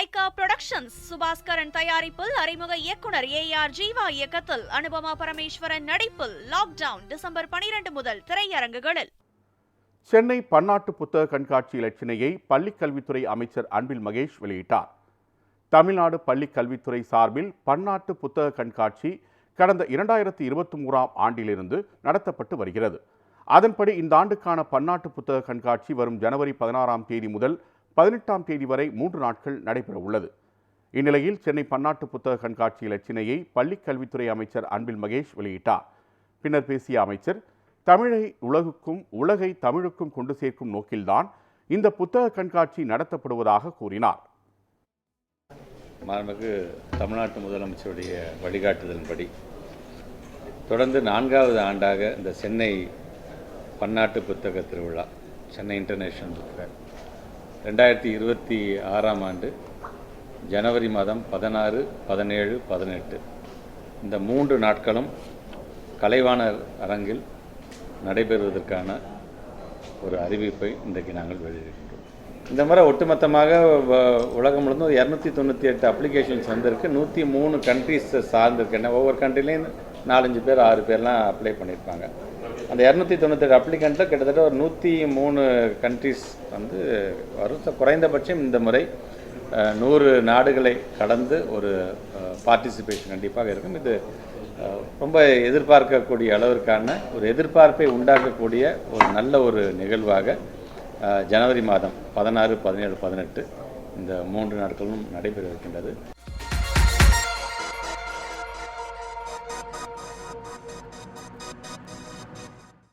Lyca productions Subaskaran தயாரிப்பில் அறிமுக இயக்குனர் ஏஆர் ஜீவா இயக்கத்தில் அனுபமா பரமேஸ்வரன் நடிப்பில் லாக்டவுன் டிசம்பர் 12 முதல் திரையரங்குகளில். சென்னை பன்னாட்டு புத்தக கண்காட்சி இலச்சினையை பள்ளிக் கல்வித்துறை அமைச்சர் அன்பில் மகேஷ் வெளியிட்டார். தமிழ்நாடு பள்ளிக் கல்வித்துறை சார்பில் பன்னாட்டு புத்தக கண்காட்சி கடந்த 2023ஆம் ஆண்டிலிருந்து நடத்தப்பட்டு வருகிறது. அதன்படி இந்த ஆண்டுக்கான பன்னாட்டு புத்தக கண்காட்சி வரும் ஜனவரி 16ஆம் தேதி முதல் 18ஆம் தேதி வரை 3 நாட்கள் நடைபெற உள்ளது. இந்நிலையில் சென்னை பன்னாட்டு புத்தக கண்காட்சி இலச்சினையை பள்ளிக் கல்வித்துறை அமைச்சர் அன்பில் மகேஷ் வெளியிட்டார். பின்னர் பேசிய அமைச்சர், தமிழை உலகுக்கும் உலகை தமிழுக்கும் கொண்டு சேர்க்கும் நோக்கில்தான் இந்த புத்தக கண்காட்சி நடத்தப்படுவதாக கூறினார். மாண்புமிகு தமிழ்நாட்டு முதலமைச்சருடைய வழிகாட்டுதலின்படி தொடர்ந்து 4வது ஆண்டாக இந்த சென்னை பன்னாட்டு புத்தக திருவிழா, சென்னை இன்டர்நேஷனல் புக் ஃபேர் 2026ஆம் ஆண்டு ஜனவரி மாதம் 16, 17, 18 இந்த 3 நாட்களும் கலைவாணர் அரங்கில் நடைபெறுவதற்கான ஒரு அறிவிப்பை இன்றைக்கு நாங்கள் வெளியிடுகின்றோம். இந்த முறை ஒட்டுமொத்தமாக உலகம் முழுவதும் 298 அப்ளிகேஷன்ஸ் வந்திருக்கு. 103 கண்ட்ரீஸ் சார்ந்திருக்கேன். ஒவ்வொரு கண்ட்ரிலையும் 4-5 பேர் 6 பேர்லாம் அப்ளை பண்ணியிருப்பாங்க. அந்த 298 அப்ளிகண்ட்டில் கிட்டத்தட்ட ஒரு 103 கண்ட்ரீஸ் வந்து வரும். குறைந்தபட்சம் இந்த முறை 100 நாடுகளை கடந்து ஒரு பார்ட்டிசிபேஷன் கண்டிப்பாக இருக்கும். இது ரொம்ப எதிர்பார்க்கக்கூடிய அளவிற்கான ஒரு எதிர்பார்ப்பை உண்டாக்கக்கூடிய ஒரு நல்ல ஒரு நிகழ்வாக ஜனவரி மாதம் 16, 17, 18 இந்த 3 நாட்களும் நடைபெற இருக்கின்றது.